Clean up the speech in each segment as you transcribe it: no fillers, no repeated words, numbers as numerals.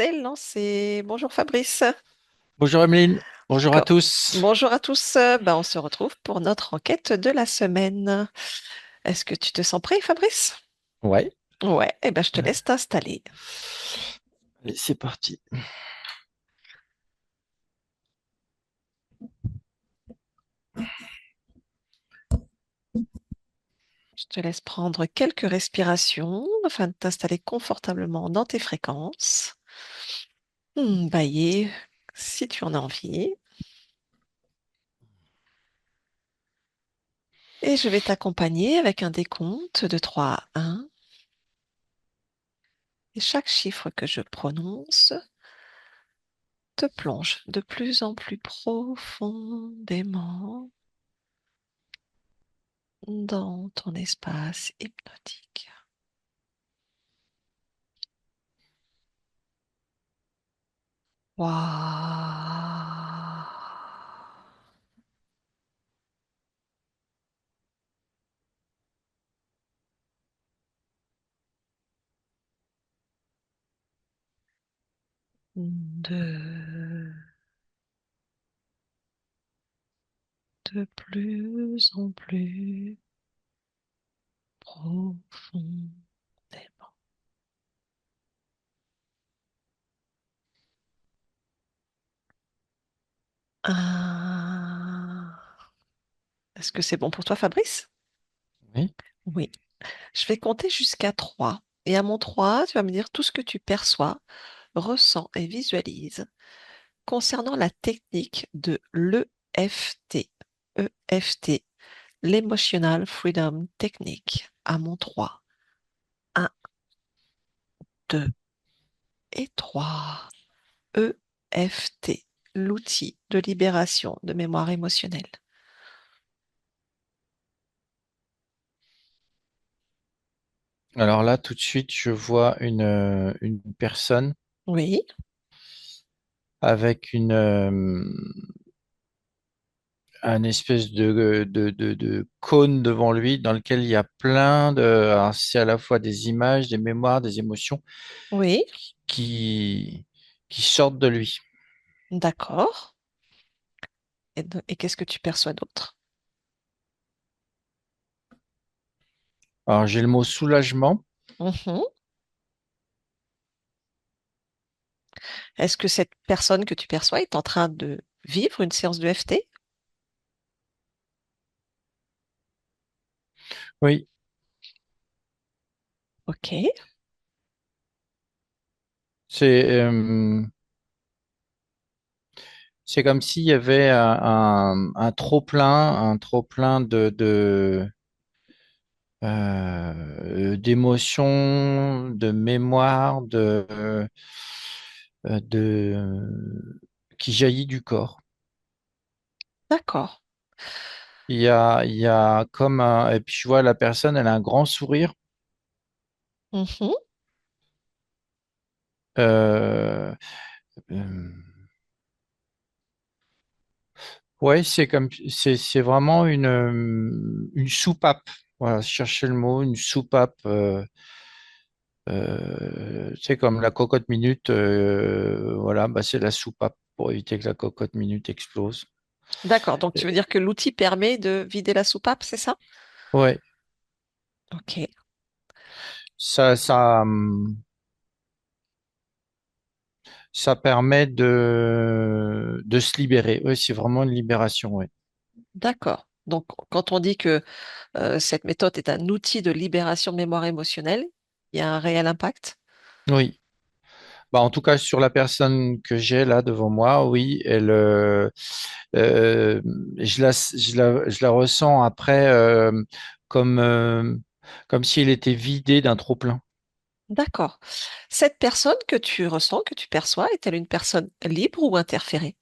c'est lancé. Bonjour Fabrice. Bonjour Emeline, bonjour à Co- tous. Bonjour à tous. On se retrouve pour notre enquête de la semaine. Est-ce que tu te sens prêt, Fabrice? Ouais, Ouais, eh ben, je te laisse t'installer. allez, c'est parti. Je te laisse prendre quelques respirations afin de t'installer confortablement dans tes fréquences. Bailler si tu en as envie. Et je vais t'accompagner avec un décompte de 3 à 1. Et chaque chiffre que je prononce te plonge de plus en plus profondément dans ton espace hypnotique. Waouh. 2, de plus en plus profondément. 1. Est-ce que c'est bon pour toi, Fabrice? Oui. Oui. Je vais compter jusqu'à 3. Et à mon 3, tu vas me dire tout ce que tu perçois, ressens et visualises concernant la technique de l'EFT. EFT, l'Emotional Freedom Technique. À mon 3. 1, 2 et 3. EFT, l'outil de libération de mémoire émotionnelle. Alors là, tout de suite, je vois une personne Oui, avec un espèce de cône devant lui dans lequel il y a plein de... Alors, c'est à la fois des images, des mémoires, des émotions oui, qui, qui sortent de lui. d'accord. Et qu'est-ce que tu perçois d'autre? Alors, j'ai le mot soulagement. Mhm. Est-ce que cette personne que tu perçois est en train de vivre une séance de FT? Oui, Ok, c'est c'est comme s'il y avait un trop-plein d'émotions, de mémoire, qui jaillit du corps. d'accord. Il y a comme un, et puis je vois la personne, elle a un grand sourire. Mhm. Euh, euh, ouais, c'est vraiment une soupape. Voilà, je cherchais le mot, une soupape. C'est comme la cocotte minute. Voilà, bah, c'est la soupape pour éviter que la cocotte minute explose. D'accord, donc tu veux dire que l'outil permet de vider la soupape, c'est ça? Ouais, Ok, ça, ça permet de se libérer. Oui, c'est vraiment une libération, oui. d'accord. Donc quand on dit que cette méthode est un outil de libération de mémoire émotionnelle, il y a un réel impact? Oui. Bah, en tout cas, sur la personne que j'ai là devant moi, oui, euh, je la ressens après comme, euh, comme si elle était vidée d'un trop-plein. D'accord. Cette personne que tu ressens, que tu perçois, est-elle une personne libre ou interférée?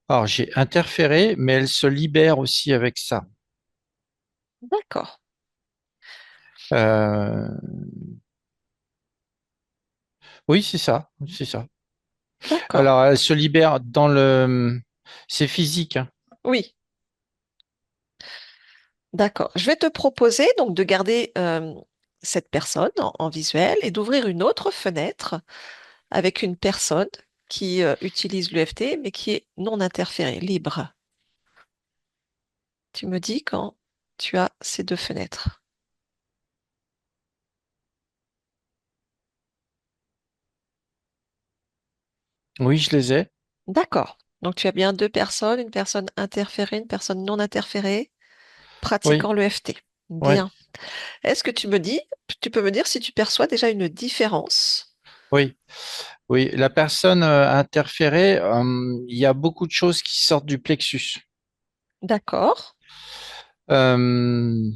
Alors, j'ai interféré, mais elle se libère aussi avec ça. D'accord, Euh, oui, c'est ça, c'est ça. d'accord. Alors, elle se libère dans le... C'est physique, hein. Oui, D'accord. Je vais te proposer donc de garder cette personne en visuel et d'ouvrir une autre fenêtre avec une personne qui utilise l'UFT mais qui est non interférée, libre. Tu me dis quand tu as ces deux fenêtres. Oui, je les ai. D'accord. Donc tu as bien deux personnes, une personne interférée, une personne non interférée, Oui, pratiquant l'EFT. oui, Bien. Est-ce que tu peux me dire si tu perçois déjà une différence? oui, oui. La personne interférée, il y a beaucoup de choses qui sortent du plexus. D'accord. Euh,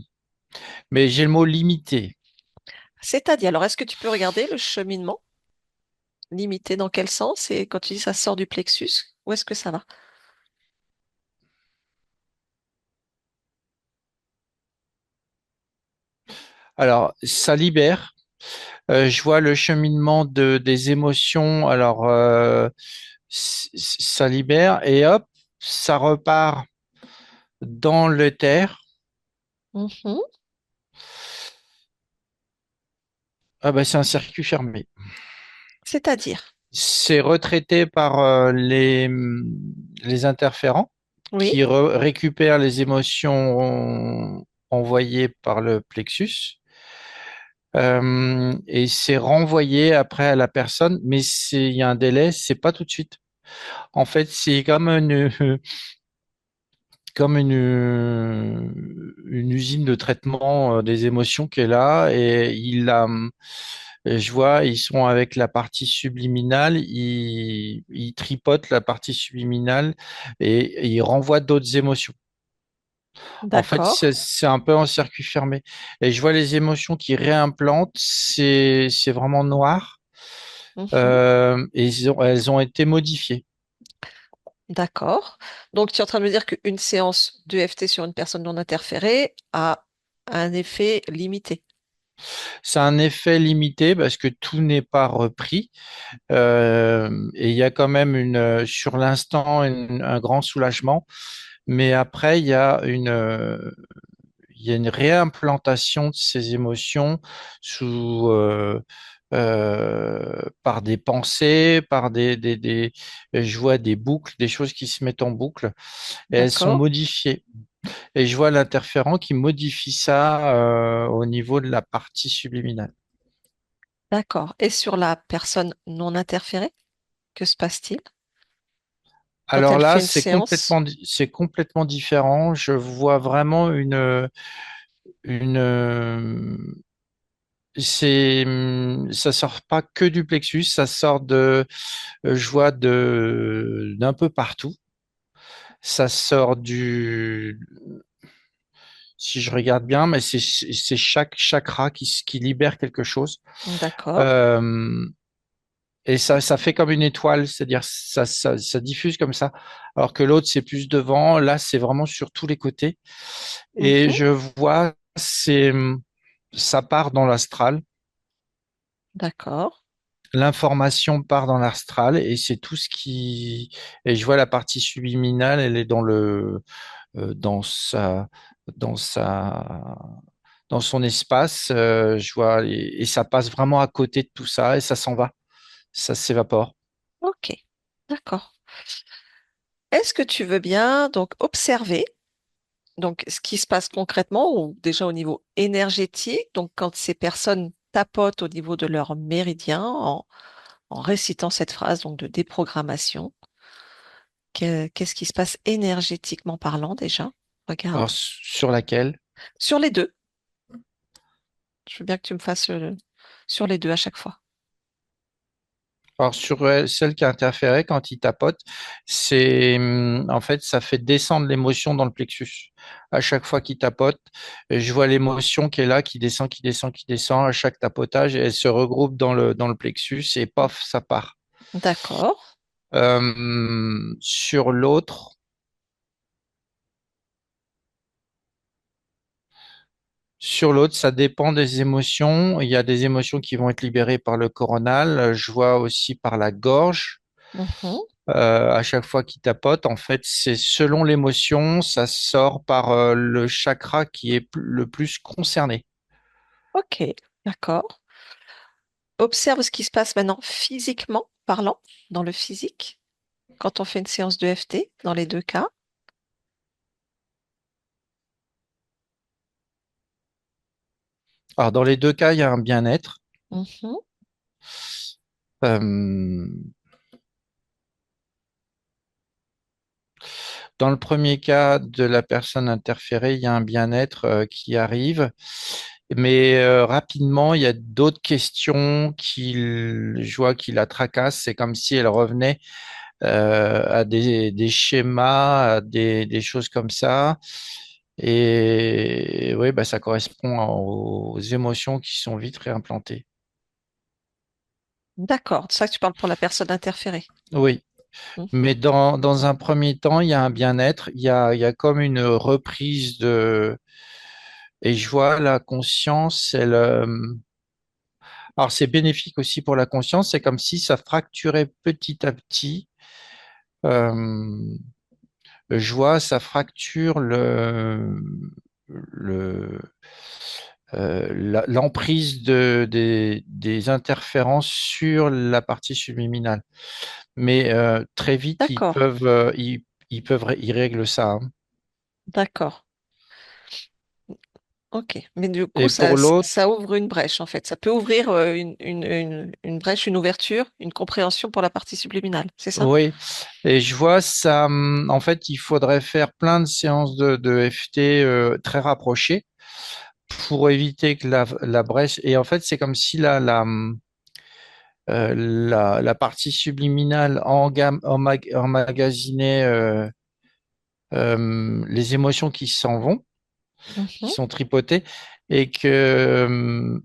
mais j'ai le mot limité. C'est-à-dire, alors est-ce que tu peux regarder le cheminement limité dans quel sens? Et quand tu dis ça sort du plexus, où est-ce que ça va? Alors, ça libère. Je vois le cheminement des émotions. Alors, ça libère et hop, ça repart dans l'éther. Mhm. Ah ben, c'est un circuit fermé. C'est-à-dire, C'est retraité par les interférents oui, qui récupèrent les émotions envoyées par le plexus. Et c'est renvoyé après à la personne, mais il y a un délai, c'est pas tout de suite. En fait, c'est comme une usine de traitement des émotions qui est là et je vois, ils sont avec la partie subliminale, ils tripotent la partie subliminale et ils renvoient d'autres émotions. En fait, d'accord. c'est un peu en circuit fermé. Et je vois les émotions qui réimplantent, c'est vraiment noir. Mhm. Et elles ont été modifiées. D'accord. Donc, tu es en train de me dire qu'une séance d'EFT sur une personne non interférée a un effet limité. C'est un effet limité parce que tout n'est pas repris. Et il y a quand même sur l'instant, un grand soulagement. Mais après, il y a une réimplantation de ces émotions par des pensées, je vois des boucles, des choses qui se mettent en boucle et elles sont D'accord. modifiées. Et je vois l'interférent qui modifie ça au niveau de la partie subliminale. D'accord. Et sur la personne non interférée, que se passe-t-il quand Alors elle fait là, une séance? c'est complètement différent. Je vois vraiment une, ça sort pas que du plexus, ça sort je vois d'un peu partout. Ça sort si je regarde bien, mais c'est chaque chakra qui libère quelque chose. D'accord. Euh, et ça fait comme une étoile, c'est-à-dire ça diffuse comme ça. Alors que l'autre, c'est plus devant. Là, c'est vraiment sur tous les côtés. Et Mhm. je vois, ça part dans l'astral. D'accord. L'information part dans l'astral et c'est et je vois la partie subliminale, elle est dans dans sa, dans son espace. Je vois, et ça passe vraiment à côté de tout ça et ça s'en va. Ça s'évapore. Ok. D'accord. Est-ce que tu veux bien donc observer donc ce qui se passe concrètement ou déjà au niveau énergétique, donc quand ces personnes tapotent au niveau de leur méridien en récitant cette phrase donc de déprogrammation, qu'est-ce qui se passe énergétiquement parlant déjà? Alors, Regarde. sur laquelle? Sur les deux. Je veux bien que tu me fasses sur les deux à chaque fois. Alors, sur celle qui a interféré quand il tapote, en fait, ça fait descendre l'émotion dans le plexus. À chaque fois qu'il tapote, je vois l'émotion qui est là, qui descend, qui descend, qui descend à chaque tapotage et elle se regroupe dans le plexus et paf, ça part. D'accord. Sur l'autre, ça dépend des émotions. Il y a des émotions qui vont être libérées par le coronal. Je vois aussi par la gorge. Mhm. à chaque fois qu'il tapote. En fait, c'est selon l'émotion, ça sort par le chakra qui est le plus concerné. Ok, d'accord. Observe ce qui se passe maintenant physiquement parlant, dans le physique, quand on fait une séance de FT, dans les deux cas. Alors, dans les deux cas, il y a un bien-être. Mhm, Euh, Dans le premier cas de la personne interférée, il y a un bien-être qui arrive, mais rapidement, il y a d'autres questions je vois qui la tracassent. C'est comme si elle revenait à des schémas, à des choses comme ça. Et oui, bah, ça correspond aux émotions qui sont vite réimplantées. d'accord, c'est ça que tu parles pour la personne interférée. Oui. Mhm, Mais dans un premier temps, il y a un bien-être, il y a comme une reprise de. Et je vois la conscience, alors c'est bénéfique aussi pour la conscience, c'est comme si ça fracturait petit à petit. Euh, je vois, ça fracture le, l'emprise des interférences sur la partie subliminale. Mais très vite, d'accord, ils règlent ça, hein. d'accord. Ok, mais du coup, Et pour l'autre, ça ouvre une brèche en fait. Ça peut ouvrir une brèche, une ouverture, une compréhension pour la partie subliminale, c'est ça? oui, et je vois ça, en fait, il faudrait faire plein de séances de FT très rapprochées pour éviter que la brèche, et en fait, c'est comme si la partie subliminale emmagasinait les émotions qui s'en vont, qui Mhm, sont tripotées, et que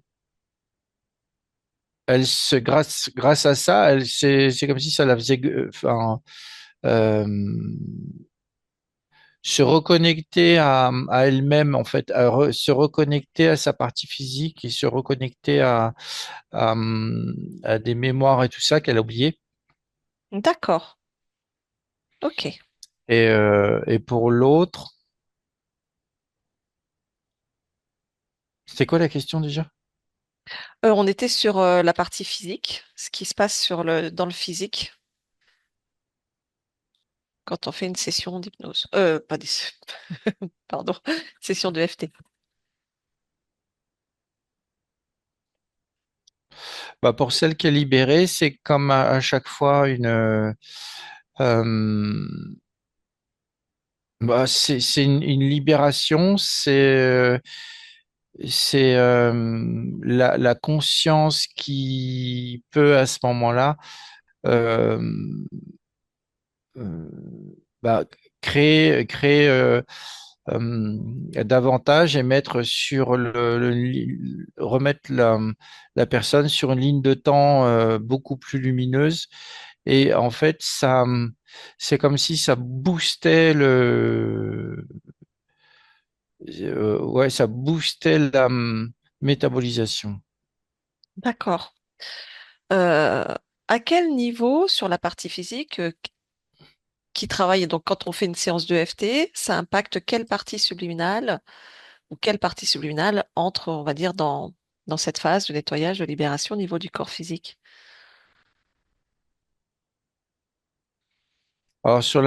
grâce à ça, c'est comme si ça la faisait, enfin, euh, se reconnecter à elle-même, en fait, se reconnecter à sa partie physique et se reconnecter à, à des mémoires et tout ça qu'elle a oublié. d'accord, ok. Et pour l'autre, c'était quoi la question déjà? On était sur la partie physique, ce qui se passe dans le physique quand on fait une session d'hypnose. Pas des... Pardon, session de FT. Bah, pour celle qui est libérée, c'est comme à chaque fois euh, c'est une libération, c'est la conscience qui peut à ce moment-là euh, euh, bah, créer davantage et mettre sur remettre la personne sur une ligne de temps beaucoup plus lumineuse. Et en fait, c'est comme si ça boostait ouais, ça boostait la métabolisation. D'accord. Euh, à quel niveau sur la partie physique qui travaille, donc quand on fait une séance de FT, ça impacte quelle partie subliminale ou quelle partie subliminale entre, on va dire, dans cette phase de nettoyage, de libération au niveau du corps physique? Alors sur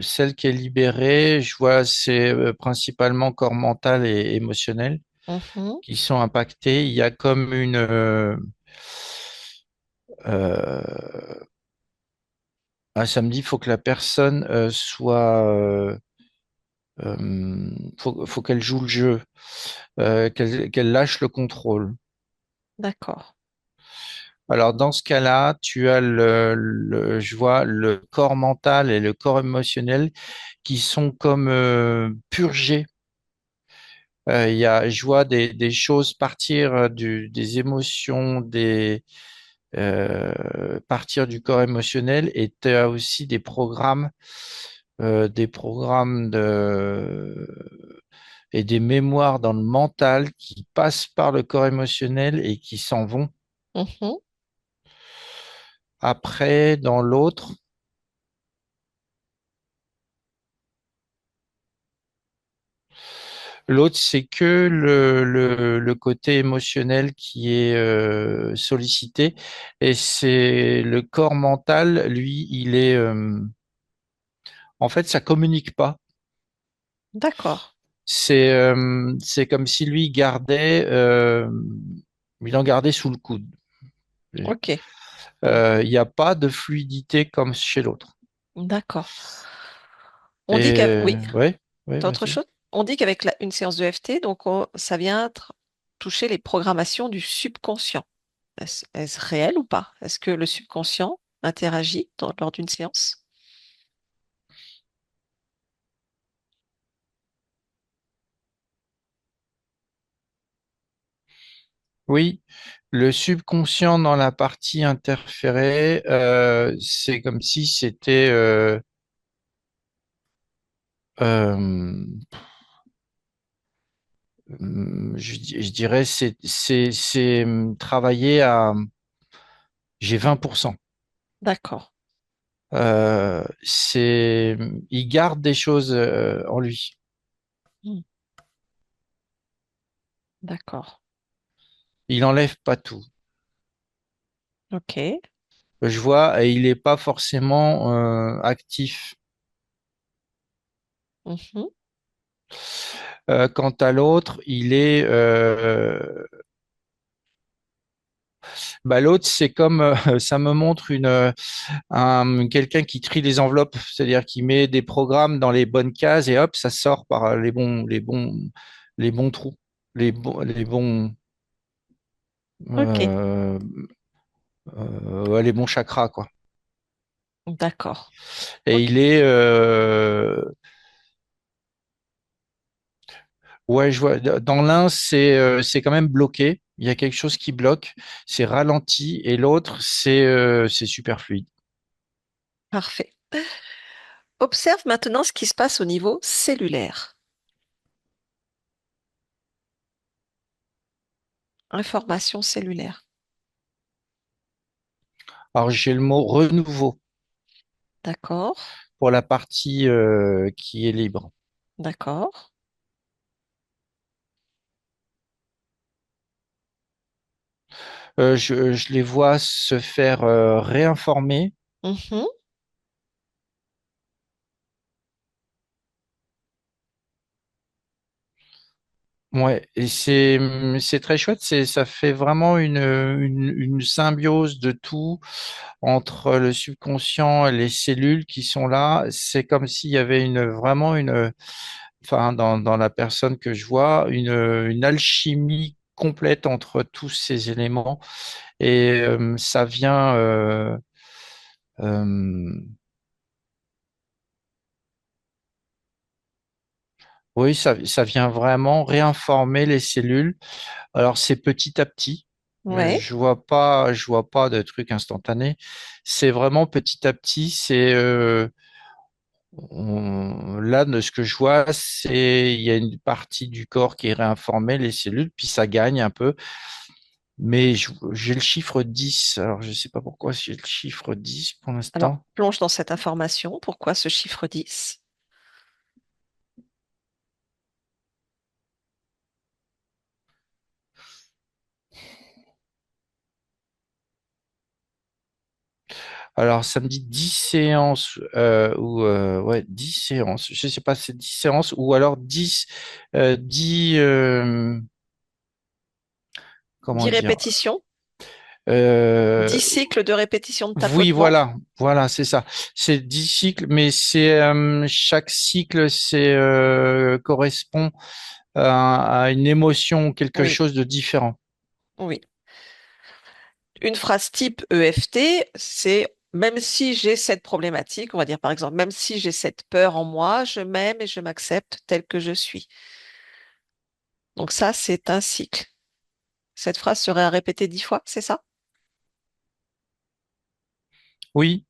celle qui est libérée, je vois c'est principalement corps mental et émotionnel Mhm, qui sont impactés. Il y a comme euh, ça me dit, il faut que la personne faut qu'elle joue le jeu, qu'elle lâche le contrôle. d'accord. Alors dans ce cas-là, tu as je vois le corps mental et le corps émotionnel qui sont comme purgés. Je vois des choses partir des émotions, partir du corps émotionnel, et tu as aussi des programmes et des mémoires dans le mental qui passent par le corps émotionnel et qui s'en vont. Mhm, Après, dans l'autre. L'autre, c'est que le côté émotionnel qui est sollicité. Et c'est le corps mental, lui, il est... en fait, ça communique pas. D'accord. C'est comme si lui gardait... il en gardait sous le coude. Ok. Hmm. Il n'y a pas de fluidité comme chez l'autre. D'accord. On dit que Et oui, ouais, ouais, t'as autre vas-y. chose? On dit qu'avec une séance de FT, donc ça vient toucher les programmations du subconscient. Est-ce réel ou pas? Est-ce que le subconscient interagit lors d'une séance? Oui, le subconscient dans la partie interférée, c'est comme si c'était, euh, je dirais, travailler à, j'ai 20%. D'accord. Il garde des choses en lui. Hmm. D'accord. Il enlève pas tout. Ok. Je vois, et il n'est pas forcément actif. Mhm. Quant à l'autre, il est, bah, l'autre, c'est comme, ça me montre quelqu'un qui trie les enveloppes, c'est-à-dire qui met des programmes dans les bonnes cases et hop, ça sort par les bons trous, les bons, Ok. euh, ouais, les bons chakras, quoi. D'accord. Et Ok. il est, ouais, je vois, dans l'un, c'est quand même bloqué. Il y a quelque chose qui bloque, c'est ralenti, et l'autre, c'est super fluide. Parfait. Observe maintenant ce qui se passe au niveau cellulaire. Information cellulaire. Alors, j'ai le mot renouveau D'accord. pour la partie qui est libre. D'accord. Je les vois se faire réinformer. Mhm. Ouais, et c'est très chouette. Ça fait vraiment une symbiose de tout entre le subconscient et les cellules qui sont là. C'est comme s'il y avait vraiment enfin, dans la personne que je vois, une alchimie complète entre tous ces éléments. Et ça vient, euh, oui, ça vient vraiment réinformer les cellules. Alors c'est petit à petit. Ouais. Je vois pas de truc instantané. C'est vraiment petit à petit. Là, de ce que je vois, il y a une partie du corps qui est réinformée, les cellules, puis ça gagne un peu. Mais j'ai le chiffre 10. Alors je sais pas pourquoi j'ai le chiffre 10 pour Alors, l'instant. plonge dans cette information. Pourquoi ce chiffre 10? Alors, ça me dit 10 séances, ouais, 10 séances. Je sais pas, c'est 10 séances ou alors 10 10 comment dire? répétitions, Euh, 10 cycles de répétition de oui, tapotement. voilà, c'est ça. C'est 10 cycles, mais chaque cycle, correspond à une émotion, quelque Oui, chose de différent. oui. Une phrase type EFT, c'est même si j'ai cette problématique, on va dire par exemple, même si j'ai cette peur en moi, je m'aime et je m'accepte tel que je suis. Donc ça, c'est un cycle. Cette phrase serait à répéter 10 fois, c'est ça? Oui,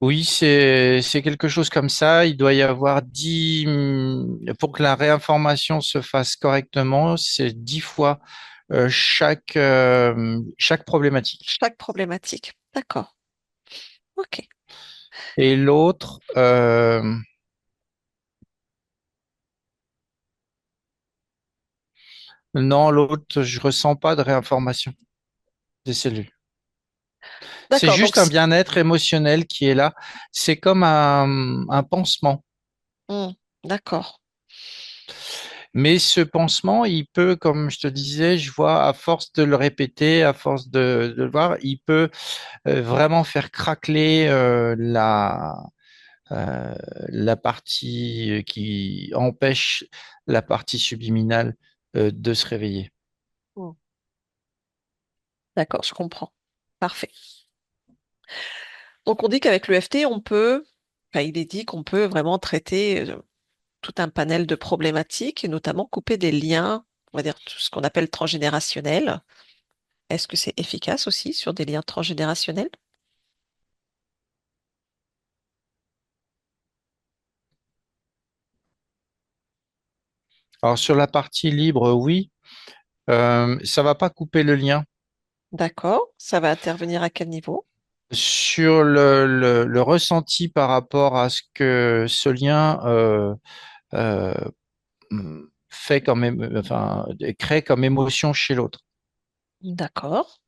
oui, c'est quelque chose comme ça. Il doit y avoir 10 pour que la réinformation se fasse correctement, c'est 10 fois chaque problématique. Chaque problématique. D'accord. Ok. Et l'autre, Non, l'autre, je ressens pas de réinformation des cellules. C'est D'accord, juste un bien-être émotionnel qui est là. C'est comme un pansement. hmm, d'accord. Mais ce pansement, il peut, comme je te disais, je vois, à force de le répéter, à force de le voir, il peut vraiment faire craqueler euh, la partie qui empêche la partie subliminale de se réveiller. Hmm, d'accord, je comprends. Parfait. Donc on dit qu'avec l'EFT, enfin, il est dit qu'on peut vraiment traiter tout un panel de problématiques, et notamment couper des liens, on va dire tout ce qu'on appelle transgénérationnels. Est-ce que c'est efficace aussi sur des liens transgénérationnels? Alors sur la partie libre, oui, ça va pas couper le lien. D'accord, ça va intervenir à quel niveau? Sur le ressenti par rapport à ce que ce lien euh, fait comme, enfin, crée comme émotion chez l'autre. D'accord.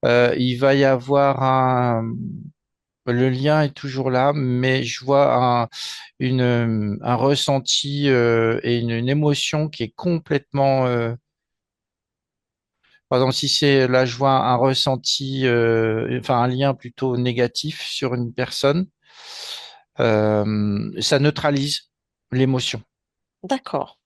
Il va y avoir le lien est toujours là, mais je vois un ressenti et une émotion qui est complètement, par exemple, si c'est là, je vois un ressenti, enfin un lien plutôt négatif sur une personne, ça neutralise l'émotion. D'accord.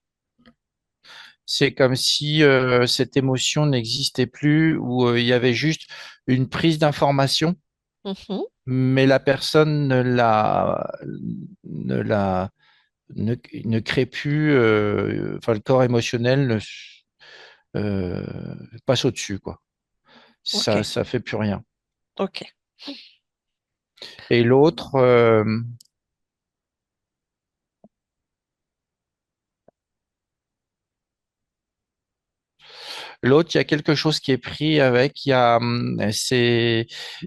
C'est comme si cette émotion n'existait plus ou il y avait juste une prise d'information, Mhm. mais la personne ne la, ne crée plus, enfin le corps émotionnel euh, passe au-dessus, quoi. Ok, Ça fait plus rien. ok. Et l'autre, il y a quelque chose qui est pris avec, il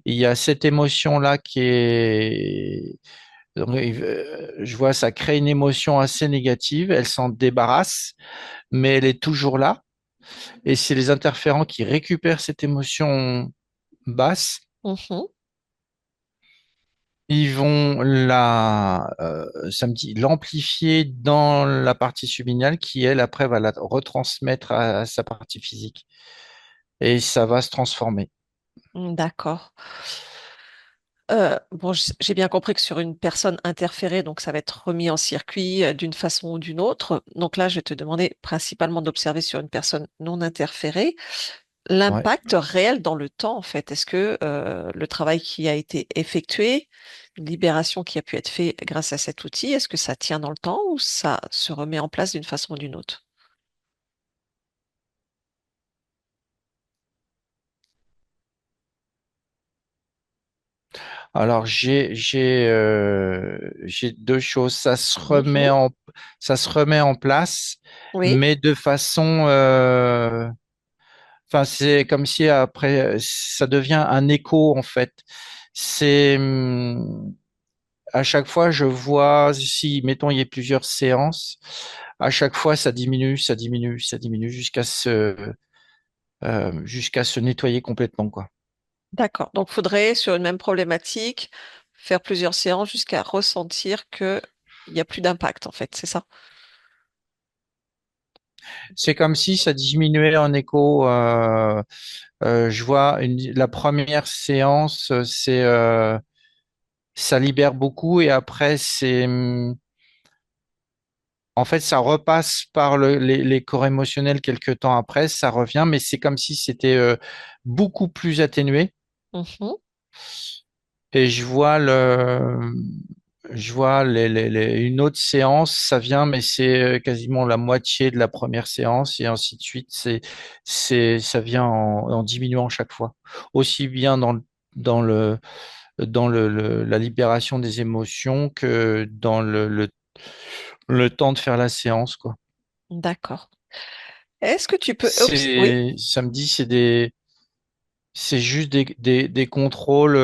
y a cette émotion-là qui est, donc, je vois, ça crée une émotion assez négative, elle s'en débarrasse, mais elle est toujours là. Et c'est les interférents qui récupèrent cette émotion basse. Mhm. Ils vont ça me dit, l'amplifier dans la partie subliminale qui, elle, après, va la retransmettre à sa partie physique. Et ça va se transformer. D'accord. Bon, j'ai bien compris que sur une personne interférée, donc ça va être remis en circuit d'une façon ou d'une autre. Donc là, je vais te demander principalement d'observer sur une personne non interférée Ouais. l'impact réel dans le temps, en fait. Est-ce que le travail qui a été effectué, une libération qui a pu être faite grâce à cet outil, est-ce que ça tient dans le temps ou ça se remet en place d'une façon ou d'une autre? Alors, j'ai deux choses. Mhm. Ça se remet en place, Oui. mais de façon, enfin, c'est comme si après, ça devient un écho, en fait. C'est, à chaque fois, je vois, si, mettons, il y a plusieurs séances, à chaque fois, ça diminue, ça diminue, ça diminue jusqu'à se nettoyer complètement, quoi. D'accord. Donc, faudrait, sur une même problématique, faire plusieurs séances jusqu'à ressentir qu'il n'y a plus d'impact, en fait, c'est ça? C'est comme si ça diminuait en écho. Je vois la première séance, ça libère beaucoup et après, en fait, ça repasse par les corps émotionnels quelques temps après, ça revient, mais c'est comme si c'était beaucoup plus atténué. Mhm. Et je vois une autre séance, ça vient, mais c'est quasiment la moitié de la première séance et ainsi de suite. Ça vient en diminuant chaque fois. Aussi bien dans le, la libération des émotions que dans le temps de faire la séance, quoi. D'accord. Est-ce que tu peux... Oups, oui. Ça me dit, c'est juste des contrôles,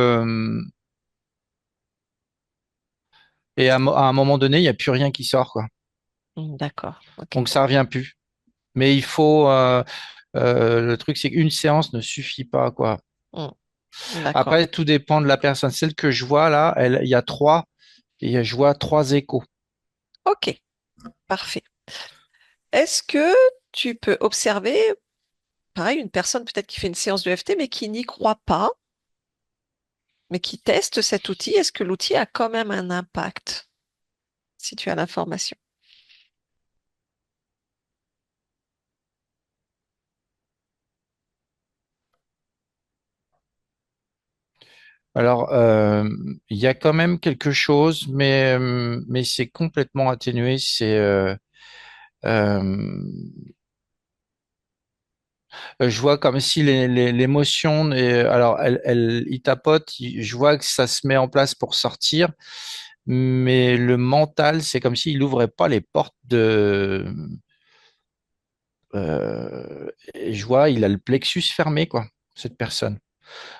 et à un moment donné, il n'y a plus rien qui sort, quoi. D'accord. OK. Donc ça revient plus. Mais il faut, le truc, c'est qu'une séance ne suffit pas, quoi. Hmm, d'accord. Après, tout dépend de la personne. Celle que je vois là, il y a trois, et je vois trois échos. Ok, parfait. Est-ce que tu peux observer, pareil, une personne peut-être qui fait une séance de FT, mais qui n'y croit pas, mais qui teste cet outil? Est-ce que l'outil a quand même un impact, si tu as l'information? Alors, il y a quand même quelque chose, mais c'est complètement atténué. Euh, je vois comme si l'émotion, alors, il tapote, je vois que ça se met en place pour sortir, mais le mental, c'est comme s'il n'ouvrait pas les portes et je vois, il a le plexus fermé, quoi, cette personne.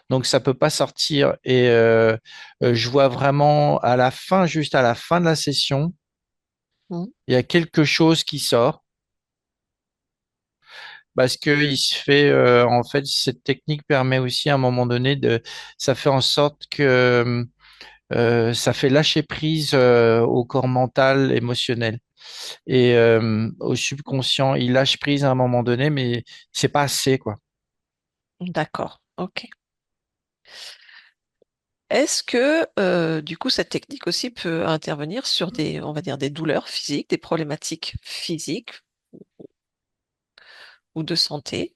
Donc ça peut pas sortir. Et je vois vraiment à la fin, juste à la fin de la session, Hmm, il y a quelque chose qui sort parce que il se fait, en fait, cette technique permet aussi à un moment donné ça fait en sorte que ça fait lâcher prise au corps mental, émotionnel et au subconscient. Il lâche prise à un moment donné, mais c'est pas assez, quoi. d'accord, ok. Est-ce que, du coup, cette technique aussi peut intervenir sur des, on va dire, des douleurs physiques, des problématiques physiques ou de santé?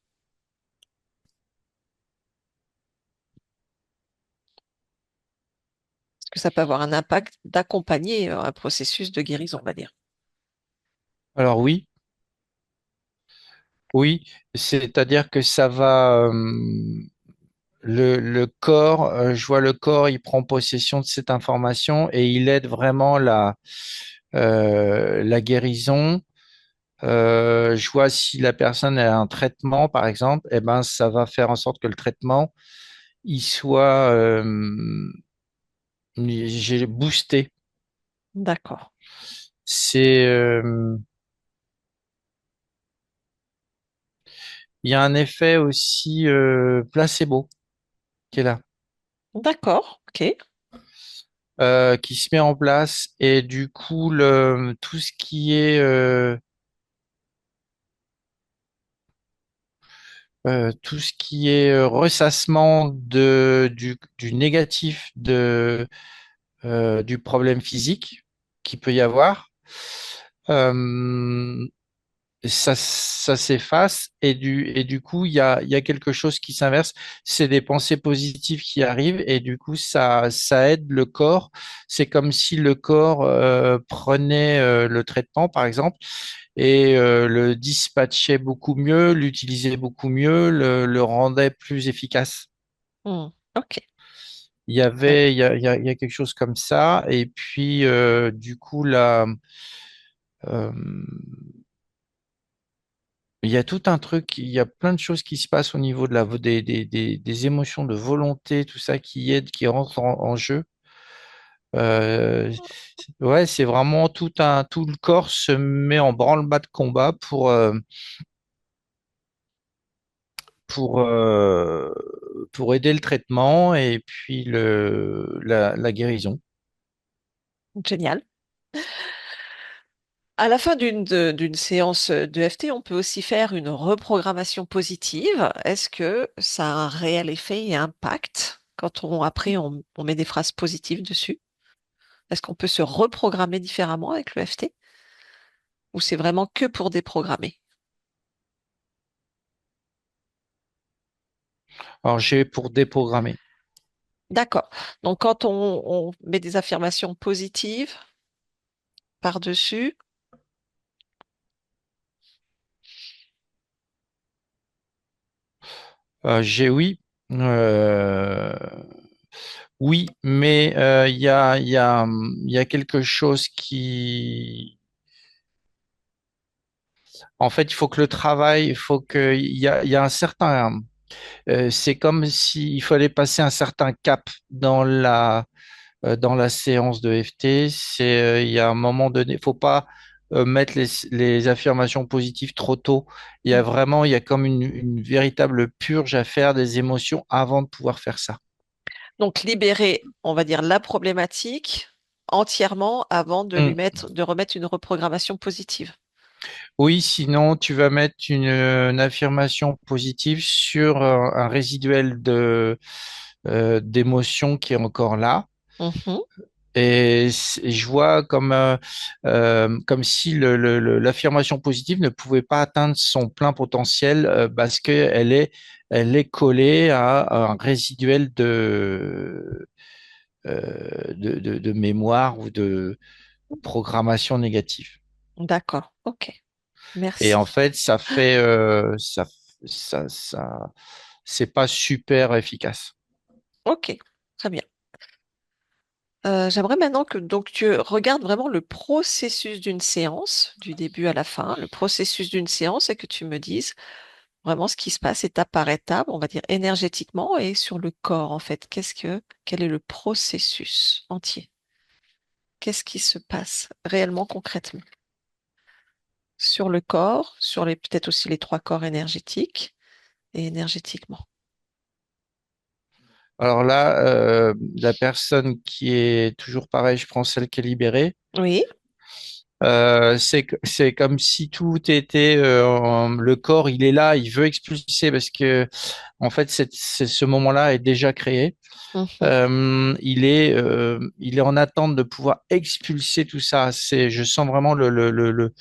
Est-ce que ça peut avoir un impact d'accompagner un processus de guérison, on va dire? Alors oui, oui, c'est-à-dire que ça va. Le corps, je vois le corps, il prend possession de cette information et il aide vraiment la guérison. Je vois si la personne a un traitement, par exemple, eh ben, ça va faire en sorte que le traitement, il soit, j'ai boosté. D'accord, C'est, il y a un effet aussi placebo qui est là, d'accord, ok, qui se met en place et du coup, tout ce qui est tout ce qui est ressassement du négatif du problème physique qu'il peut y avoir, euh, ça s'efface et du coup, il y a quelque chose qui s'inverse. C'est des pensées positives qui arrivent et du coup, ça aide le corps. C'est comme si le corps prenait le traitement, par exemple, et le dispatchait beaucoup mieux, l'utilisait beaucoup mieux, le rendait plus efficace. hmm, ok, Il y a quelque chose comme ça. Et puis, du coup, là, euh, il y a tout un truc, il y a plein de choses qui se passent au niveau de des émotions, de volonté, tout ça qui aide, qui rentre en jeu. Euh, ouais, c'est vraiment tout le corps se met en branle-bas de combat pour, euh, pour aider le traitement et puis la guérison. génial. À la fin d'une séance de FT, on peut aussi faire une reprogrammation positive. Est-ce que ça a un réel effet et impact quand on met des phrases positives dessus? Est-ce qu'on peut se reprogrammer différemment avec le FT ou c'est vraiment que pour déprogrammer? Alors, j'ai pour déprogrammer. D'accord. Donc quand on met des affirmations positives par-dessus, J'ai oui. Euh, oui, mais il y a quelque chose qui... En fait, il faut que le travail, il faut que... il y a un certain... c'est comme s'il fallait passer un certain cap dans la séance de FT. Il y a un moment donné, faut pas mettre les affirmations positives trop tôt. Mm. Il y a comme une véritable purge à faire des émotions avant de pouvoir faire ça. Donc libérer, on va dire, la problématique entièrement avant de lui Mm. mettre, de remettre une reprogrammation positive. Oui, sinon tu vas mettre une affirmation positive sur un résiduel d'émotion qui est encore là. Mhm. Je vois comme si l'affirmation positive ne pouvait pas atteindre son plein potentiel parce elle est collée à un résiduel de mémoire ou de programmation négative. D'accord, ok, Et en merci. fait, ça, c'est pas super efficace. Ok, très bien. J'aimerais maintenant que donc tu regardes vraiment le processus d'une séance, du début à la fin, le processus d'une séance, et que tu me dises vraiment ce qui se passe étape par étape, on va dire énergétiquement et sur le corps en fait. Quel est le processus entier? Qu'est-ce qui se passe réellement concrètement sur le corps, sur les peut-être aussi les trois corps énergétiques et énergétiquement. Alors là, la personne qui est toujours pareil, je prends celle qui est libérée. Oui. C'est comme si tout était le corps, il est là, il veut expulser parce que en fait ce moment-là est déjà créé. Mhm. Il est en attente de pouvoir expulser tout ça. Je sens vraiment le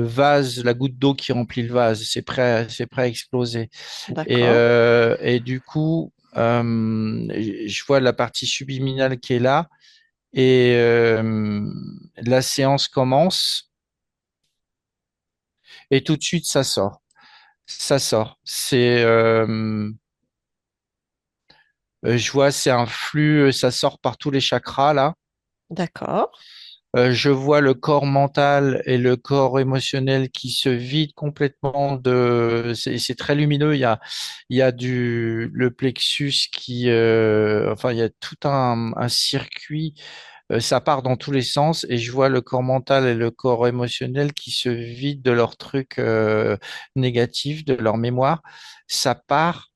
vase, la goutte d'eau qui remplit le vase. C'est prêt à exploser. D'accord. Et du coup, je vois la partie subliminale qui est là et la séance commence. Et tout de suite, ça sort. Ça sort. Je vois, c'est un flux, ça sort par tous les chakras là. D'accord. Je vois le corps mental et le corps émotionnel qui se vident complètement c'est très lumineux. Il y a le plexus enfin, il y a tout un circuit. Ça part dans tous les sens et je vois le corps mental et le corps émotionnel qui se vident de leurs trucs négatifs, de leur mémoire. Ça part,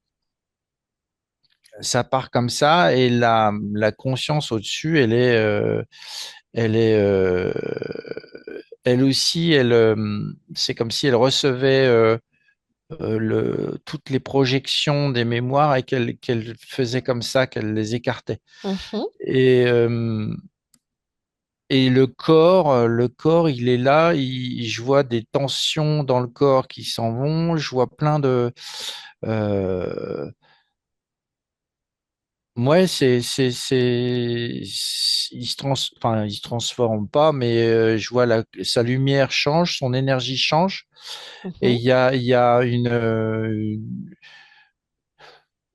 ça part comme ça et la conscience au-dessus, elle est, elle aussi, c'est comme si elle recevait toutes les projections des mémoires et qu'elle faisait comme ça, qu'elle les écartait. Mhm. Et, euh, Et le corps, il est là. Je vois des tensions dans le corps qui s'en vont. Je vois plein de. Euh, ouais, enfin, il se transforme pas, mais je vois sa lumière change, son énergie change, et Mhm. il y a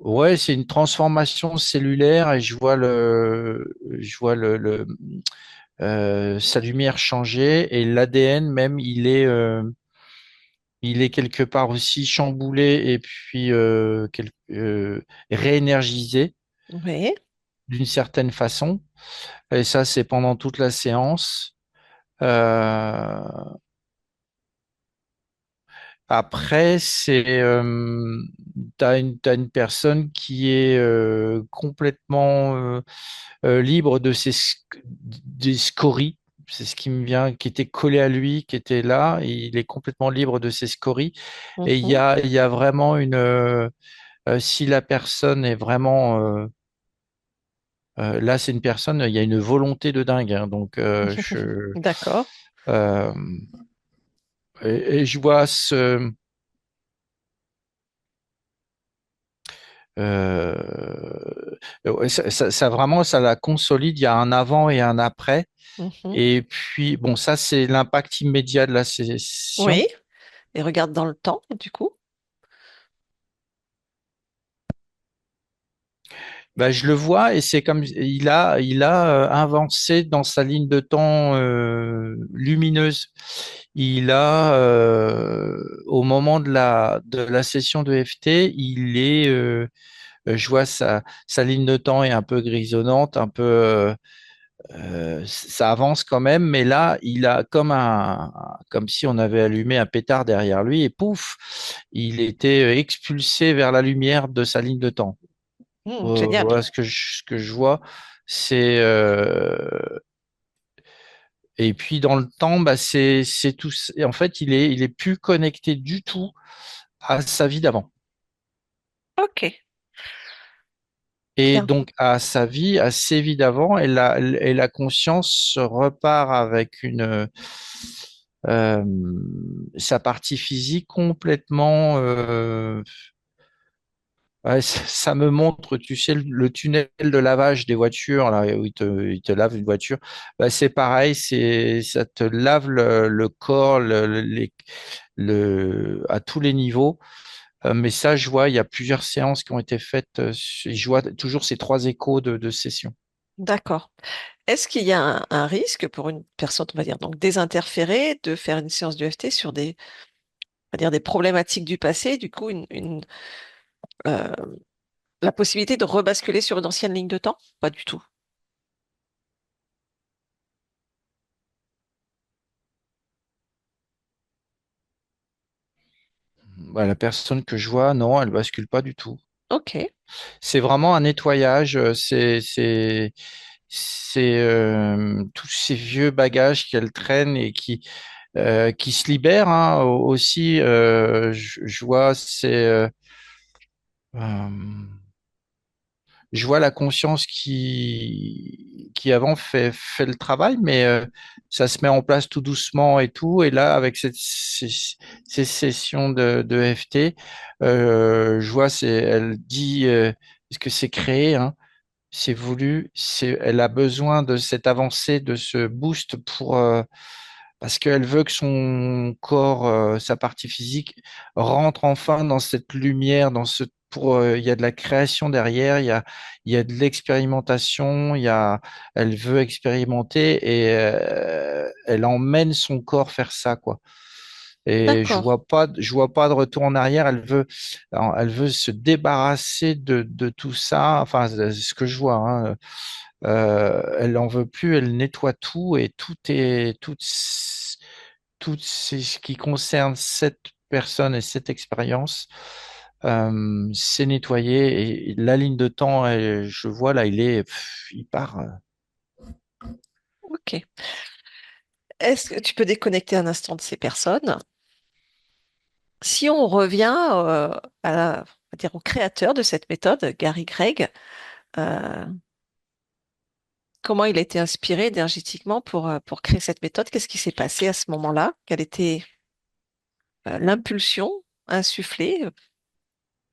ouais, c'est une transformation cellulaire, et je vois sa lumière changer, et l'ADN même, il est quelque part aussi chamboulé et puis réénergisé Oui. d'une certaine façon. Et ça, c'est pendant toute la séance. Euh, Après, t'as une personne qui est complètement libre des scories. C'est ce qui me vient, qui était collé à lui, qui était là. Il est complètement libre de ses scories. Et Mhm. il y a vraiment si la personne est vraiment là, c'est une personne, il y a une volonté de dingue, hein. Donc, D'accord. euh, et je vois ouais, vraiment, ça la consolide. Il y a un avant et un après. Mhm. Et puis, bon, ça, c'est l'impact immédiat de la session. Oui. Et regarde dans le temps, du coup. Bah, je le vois et c'est comme il a avancé dans sa ligne de temps lumineuse. Au moment de de la session de FT, je vois sa ligne de temps est un peu grisonnante, un peu. Ça avance quand même, mais là, il a comme si on avait allumé un pétard derrière lui et pouf, il était expulsé vers la lumière de sa ligne de temps. Génial. Voilà ce que je vois. C'est et puis dans le temps, bah, c'est tout. Et en fait, il est plus connecté du tout à sa vie d'avant. Ok, Et bien. donc à sa vie, à ses vies d'avant, et la conscience repart avec euh, sa partie physique complètement. Ouais, ça me montre, tu sais, le tunnel de lavage des voitures, là, où il te lave une voiture. Bah, c'est pareil, ça te lave le corps à tous les niveaux. Mais ça, je vois, il y a plusieurs séances qui ont été faites. Je vois toujours ces trois échos de sessions. D'accord. Est-ce qu'il y a un risque pour une personne, on va dire, donc désinterférée, de faire une séance de FT sur des, on va dire, des problématiques du passé, du coup, euh, la possibilité de rebasculer sur une ancienne ligne de temps? Pas du tout. Bah, la personne que je vois, non, elle bascule pas du tout. Ok, C'est vraiment un nettoyage. C'est tous ces vieux bagages qu'elle traîne et qui se libèrent, hein. Aussi. Je vois, euh, je vois la conscience qui avant fait le travail, mais ça se met en place tout doucement et tout. Et là, avec ces sessions de FT, je vois, elle dit, parce que c'est créé, hein, c'est voulu, elle a besoin de cette avancée, de ce boost parce qu'elle veut que son corps, sa partie physique, rentre enfin dans cette lumière, il y a de la création derrière, il y a de l'expérimentation, elle veut expérimenter et elle emmène son corps faire ça, quoi. Et d'accord. je vois pas de retour en arrière. Alors, elle veut se débarrasser de tout ça. Enfin, c'est ce que je vois, hein. Elle en veut plus. Elle nettoie tout et tout ce qui concerne cette personne et cette expérience. C'est nettoyé et la ligne de temps, je vois là, il part. Ok. Est-ce que tu peux déconnecter un instant de ces personnes? Si on revient on va dire au créateur de cette méthode, Gary Craig, euh, comment il a été inspiré énergétiquement pour créer cette méthode? Qu'est-ce qui s'est passé à ce moment-là? Quelle était l'impulsion insufflée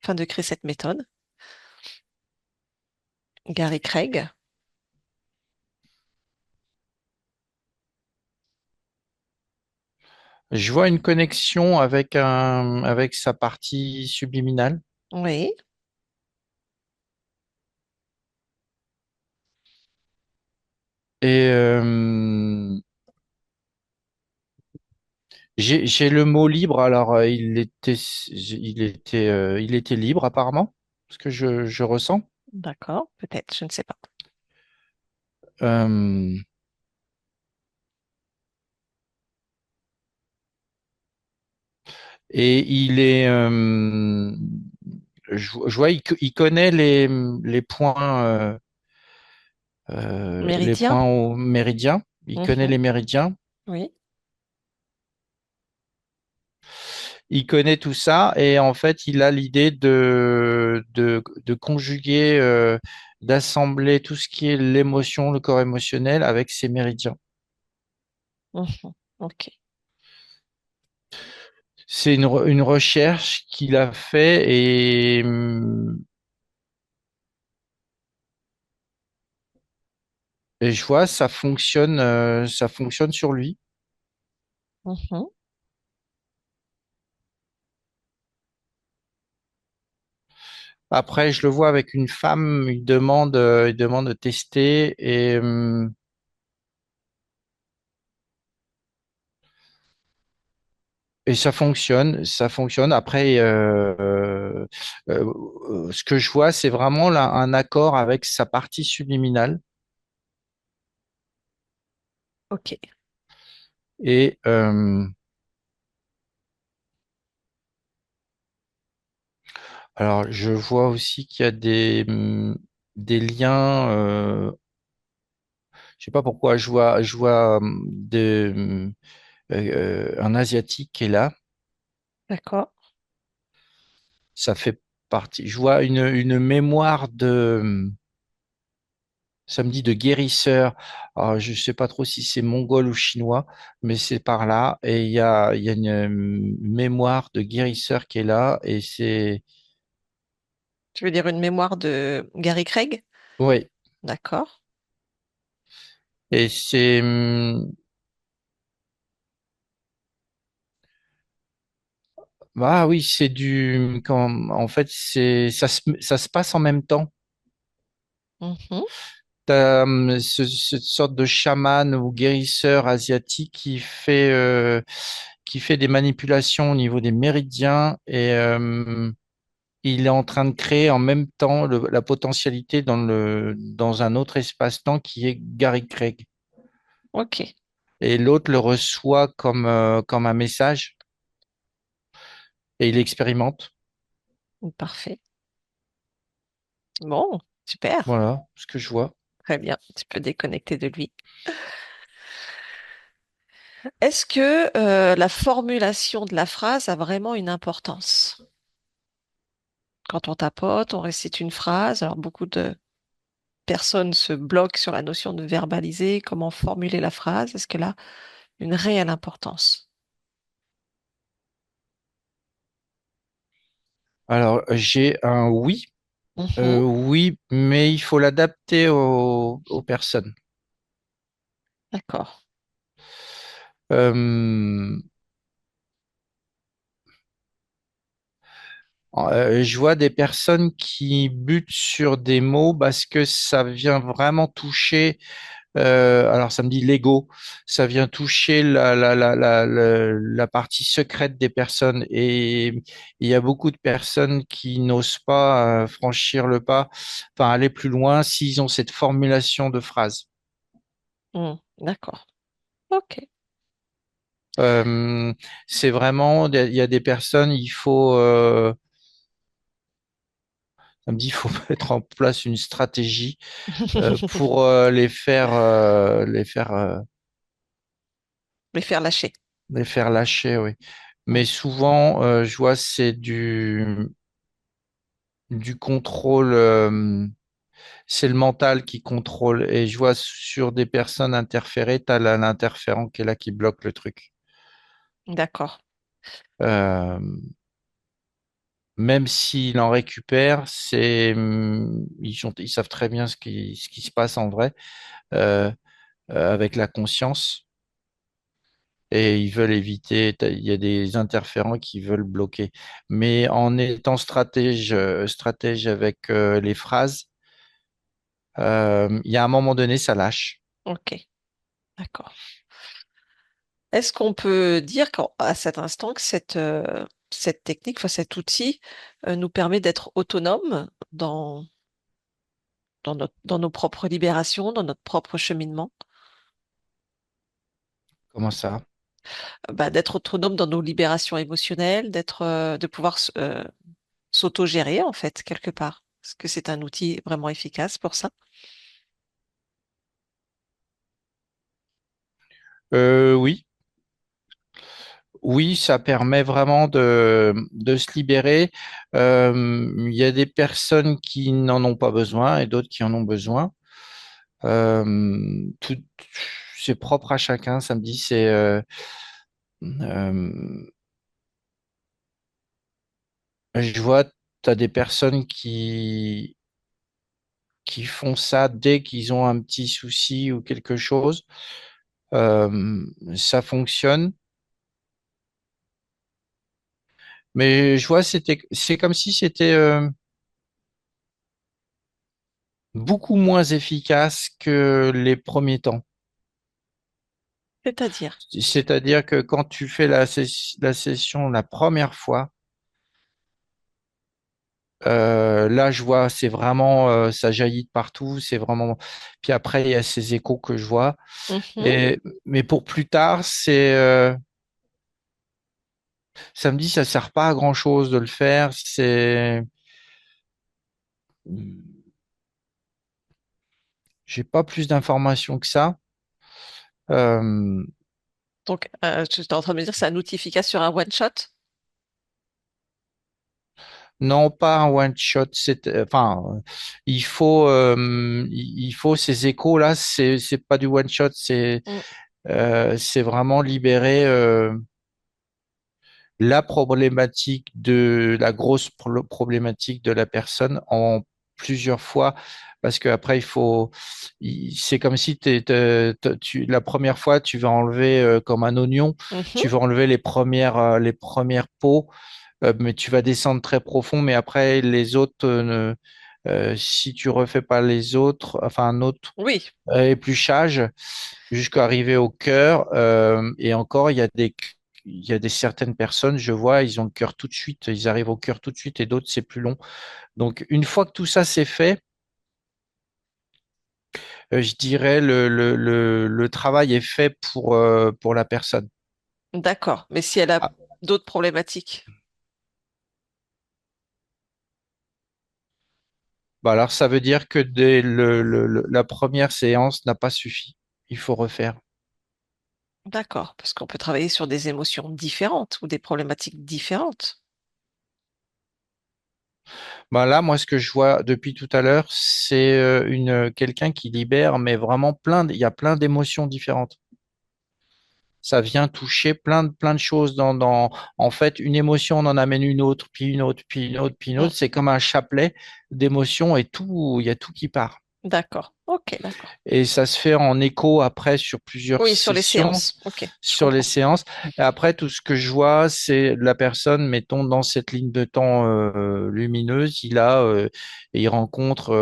afin de créer cette méthode? Gary Craig. Je vois une connexion avec sa partie subliminale. Oui. Et j'ai le mot libre. Alors, il était libre apparemment, ce que je ressens. D'accord, peut-être, je ne sais pas. Euh, et je vois, il connaît les Méridien? points au méridien. Il connaît Mhm. les méridiens. Oui. Il connaît tout ça et en fait, il a l'idée de conjuguer, d'assembler tout ce qui est l'émotion, le corps émotionnel avec ses méridiens. Mhm. Ok. C'est une recherche qu'il a fait et je vois, ça fonctionne sur lui. Mhm. Après, je le vois avec une femme, il demande de tester et ça fonctionne, ça fonctionne. Après, ce que je vois, c'est vraiment là un accord avec sa partie subliminale. Ok, Et alors, je vois aussi qu'il y a des liens. Je sais pas pourquoi. Je vois un Asiatique qui est là. d'accord. Ça fait partie. Je vois une mémoire ça me dit de guérisseur. Alors, je sais pas trop si c'est mongol ou chinois, mais c'est par là. Et il y a une mémoire de guérisseur qui est là. Et c'est, Tu veux dire une mémoire de Gary Craig? ouais. D'accord. Et c'est, ah oui, c'est en fait, ça se passe en même temps. Mhm. T'as cette sorte de chaman ou guérisseur asiatique qui fait des manipulations au niveau des méridiens et il est en train de créer en même temps la potentialité dans un autre espace-temps qui est Gary Craig. Ok, Et l'autre le reçoit comme un message et il expérimente. parfait. Bon, super. Voilà ce que je vois. Très bien. Tu peux déconnecter de lui. Est-ce que la formulation de la phrase a vraiment une importance? Quand on tapote, on récite une phrase. Alors, beaucoup de personnes se bloquent sur la notion de verbaliser, comment formuler la phrase. Est-ce qu'elle a une réelle importance? Alors, j'ai un oui. Mhm. Oui, mais il faut l'adapter aux personnes. D'accord. Euh, je vois des personnes qui butent sur des mots parce que ça vient vraiment toucher, alors ça me dit l'ego, ça vient toucher la partie secrète des personnes et il y a beaucoup de personnes qui n'osent pas franchir le pas, enfin aller plus loin s'ils ont cette formulation de phrase. D'accord. Ok. Euh, c'est vraiment, il y a des personnes, ça me dit, il faut mettre en place une stratégie pour Les faire lâcher. les faire lâcher, oui. Mm. Mais souvent, je vois, c'est du contrôle, c'est le mental qui contrôle. Et je vois sur des personnes interférées, tu as l'interférent qui est là qui bloque le truc. D'accord. Euh, Même s'il en récupère, ils savent très bien ce qui se passe en vrai euh, avec la conscience et ils veulent éviter. Il y a des interférents qui veulent bloquer. Mais en étant stratège avec les phrases, il y a un moment donné, ça lâche. Ok. D'accord. Est-ce qu'on peut dire qu'à cet instant que cette technique, enfin cet outil, nous permet d'être autonomes dans nos propres libérations, dans notre propre cheminement? Comment ça? Bah, d'être autonome dans nos libérations émotionnelles, de pouvoir s'autogérer en fait quelque part. Est-ce que c'est un outil vraiment efficace pour ça? Oui. Oui, ça permet vraiment de se libérer. Il y a des personnes qui n'en ont pas besoin et d'autres qui en ont besoin. Tout, c'est propre à chacun, ça me dit. Euh, je vois, tu as des personnes qui font ça dès qu'ils ont un petit souci ou quelque chose. Ça fonctionne. Mais je vois, c'est comme si c'était beaucoup moins efficace que les premiers temps. C'est-à-dire, C'est-à-dire que quand tu fais la session la première fois, Là, je vois, c'est vraiment, ça jaillit de partout, c'est vraiment. Puis après, il y a ces échos que je vois. Mhm. Mais pour plus tard, ça me dit, ça sert pas à grand-chose de le faire. J'ai pas plus d'informations que ça. Euh, Donc, tu es en train de me dire que c'est un outil efficace sur un one-shot? non, pas un one shot. Enfin, il faut ces échos là. C'est pas du one shot. Mm. C'est vraiment libérer. La problématique de la grosse problématique de la personne en plusieurs fois parce que après c'est comme si la première fois tu vas enlever comme un oignon, Mhm. tu vas enlever les premières peaux, mais tu vas descendre très profond, mais après les autres si tu refais pas les autres, enfin un autre Oui, épluchage jusqu'à arriver au cœur. Et encore, il y a des certaines personnes, je vois, ils ont le cœur tout de suite, ils arrivent au cœur tout de suite, et d'autres, c'est plus long. Donc, une fois que tout ça c'est fait, je dirais le travail est fait pour la personne. d'accord. Mais si elle a Ah, d'autres problématiques, bah alors, ça veut dire que dès la première séance n'a pas suffi. Il faut refaire. d'accord, parce qu'on peut travailler sur des émotions différentes ou des problématiques différentes. Bah là, moi, ce que je vois depuis tout à l'heure, c'est quelqu'un qui libère, mais vraiment il y a plein d'émotions différentes. Ça vient toucher plein de choses en fait, une émotion, on en amène une autre, puis une autre, puis une autre, puis une Mm. autre. C'est comme un chapelet d'émotions et tout, il y a tout qui part. D'accord. Ok, d'accord. Et ça se fait en écho après sur plusieurs Oui, sur les sessions, séances. Ok, je sur les comprends. séances. Et après, tout ce que je vois, c'est la personne, mettons, dans cette ligne de temps lumineuse, il rencontre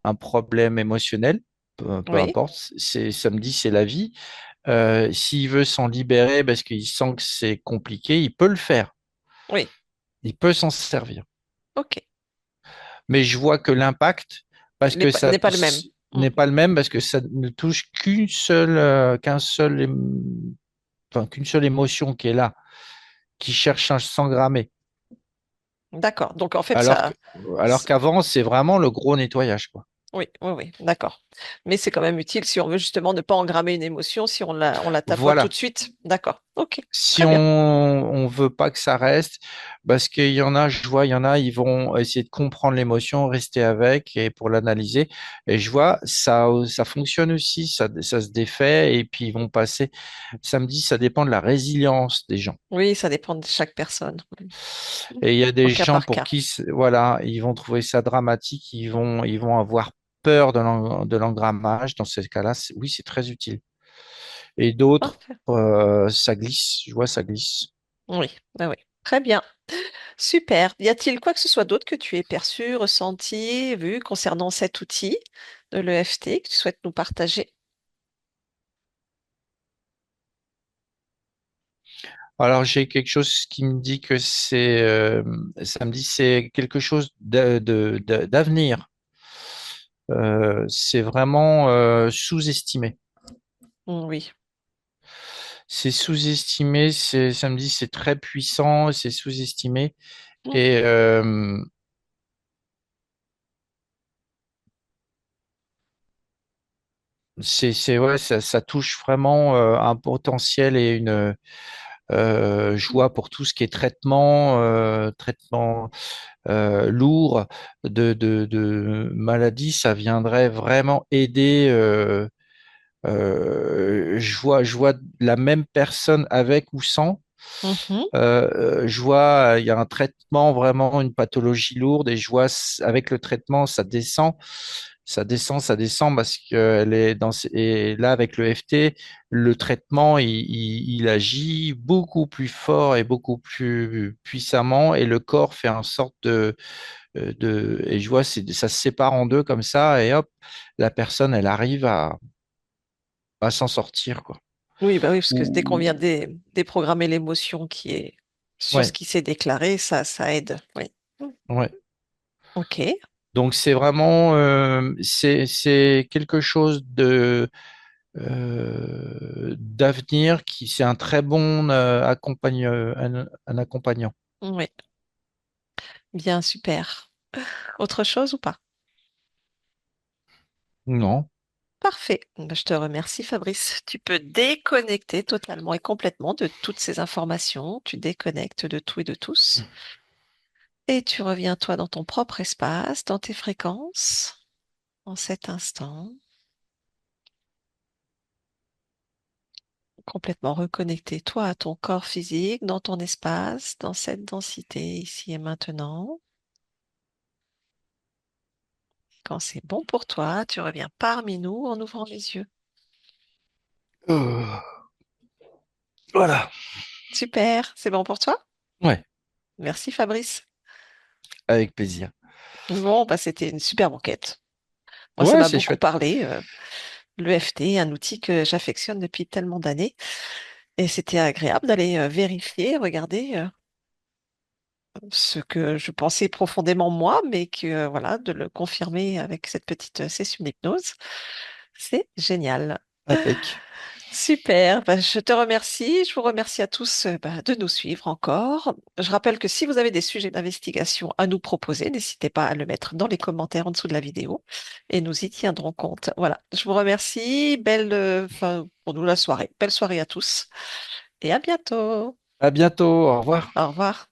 un problème émotionnel, peu Oui, importe, samedi, c'est la vie. S'il veut s'en libérer parce qu'il sent que c'est compliqué, il peut le faire. oui. Il peut s'en servir. Ok. Mais je vois que l'impact, parce que ça N'est pas le même. Mm. n'est pas le même, parce que ça ne touche qu'une seule émotion qui est là, qui cherche à s'engrammer. D'accord. Donc en fait, Alors que, ça, alors qu'avant, c'est vraiment le gros nettoyage, quoi. oui, oui, oui, d'accord. Mais c'est quand même utile si on veut justement ne pas engrammer une émotion, si on la tapote tout Voilà. de suite. D'accord. Ok. Si Très bien. on veut pas que ça reste, parce qu'il y en a, je vois, il y en a, ils vont essayer de comprendre l'émotion, rester avec et pour l'analyser. Et je vois, ça fonctionne aussi, ça se défait et puis ils vont passer. Ça me dit, ça dépend de la résilience des gens. Oui, ça dépend de chaque personne. Et il y a Au des cas gens par pour cas. qui, voilà, ils vont trouver ça dramatique, ils vont avoir peur de l'engrammage. Dans ce cas-là, oui, c'est très utile. Et d'autres, Parfait. ça glisse, je vois, ça glisse. Oui, ah oui. Très bien. Super. Y a-t-il quoi que ce soit d'autre que tu aies perçu, ressenti, vu concernant cet outil de l'EFT que tu souhaites nous partager? Alors, j'ai quelque chose qui me dit que ça me dit que c'est quelque chose d'avenir. C'est vraiment sous-estimé. Oui. C'est sous-estimé, ça me dit c'est très puissant, c'est sous-estimé. Mm. Et ouais, ça touche vraiment un potentiel et une joie pour tout ce qui est traitement lourd de maladies. Ça viendrait vraiment aider. Je vois la même personne avec ou sans. Mhm. Je vois, il y a un traitement, vraiment une pathologie lourde, et je vois avec le traitement, ça descend parce qu'elle est et là, avec le FT, le traitement, il agit beaucoup plus fort et beaucoup plus puissamment, et le corps fait en sorte et je vois, ça se sépare en deux comme ça, et hop, la personne, elle arrive à s'en sortir, quoi. Oui, bah oui, parce que dès qu'on vient Ou, déprogrammer l'émotion qui est sur ce ouais. qui s'est déclaré, ça aide. Oui. Ouais. Ok, Donc c'est vraiment c'est quelque chose de d'avenir qui c'est un très bon un accompagnant. oui, bien, super. Autre chose ou pas? Non. Parfait. Ben, je te remercie, Fabrice. Tu peux déconnecter totalement et complètement de toutes ces informations. Tu déconnectes de tout et de tous. Et tu reviens, toi, dans ton propre espace, dans tes fréquences, en cet instant, complètement reconnecté, toi, à ton corps physique, dans ton espace, dans cette densité, ici et maintenant. Quand c'est bon pour toi, tu reviens parmi nous en ouvrant les yeux. Euh, voilà. Super, c'est bon pour toi? Ouais, Merci, Fabrice. avec plaisir. Bon, bah, c'était une super enquête. Moi, ça Ouais, m'a c'est beaucoup chouette. parlé. L'EFT, un outil que j'affectionne depuis tellement d'années. Et c'était agréable d'aller vérifier, regarder ce que je pensais profondément moi, mais que voilà, de le confirmer avec cette petite session d'hypnose. C'est génial. Impec. Super, bah, je te remercie. Je vous remercie à tous bah, de nous suivre encore. Je rappelle que si vous avez des sujets d'investigation à nous proposer, n'hésitez pas à le mettre dans les commentaires en dessous de la vidéo et nous y tiendrons compte. Voilà, je vous remercie. Belle, fin, pour nous la soirée. Belle soirée à tous et à bientôt. À bientôt. Au revoir. Au revoir.